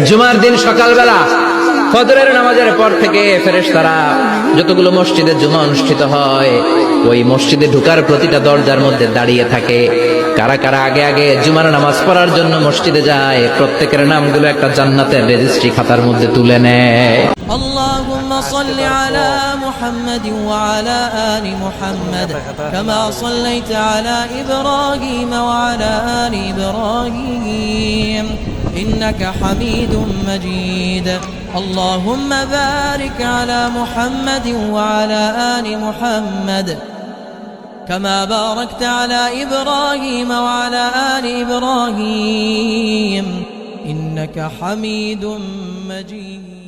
জুমার দিন সকালবেলা ফজরের নামাজের পর থেকে ফেরেশতারা যতগুলো মসজিদে জুমা অনুষ্ঠিত হয় ওই মসজিদে ঢোকার প্রতিটা দরজার মধ্যে দাঁড়িয়ে থাকে। কারা কারা আগে আগে জুমার নামাজ পড়ার জন্য মসজিদে যায়, প্রত্যেকের নামগুলো একটা জান্নাতের রেজিস্ট্রি খাতার মধ্যে তুলে নেয়। اللهم صل على محمد وعلى آل محمد كما صليت على إبراهيم وعلى آل إبراهيم إنك حميد مجيد اللهم بارك على محمد وعلى آل محمد كما باركت على إبراهيم وعلى آل إبراهيم إنك حميد مجيد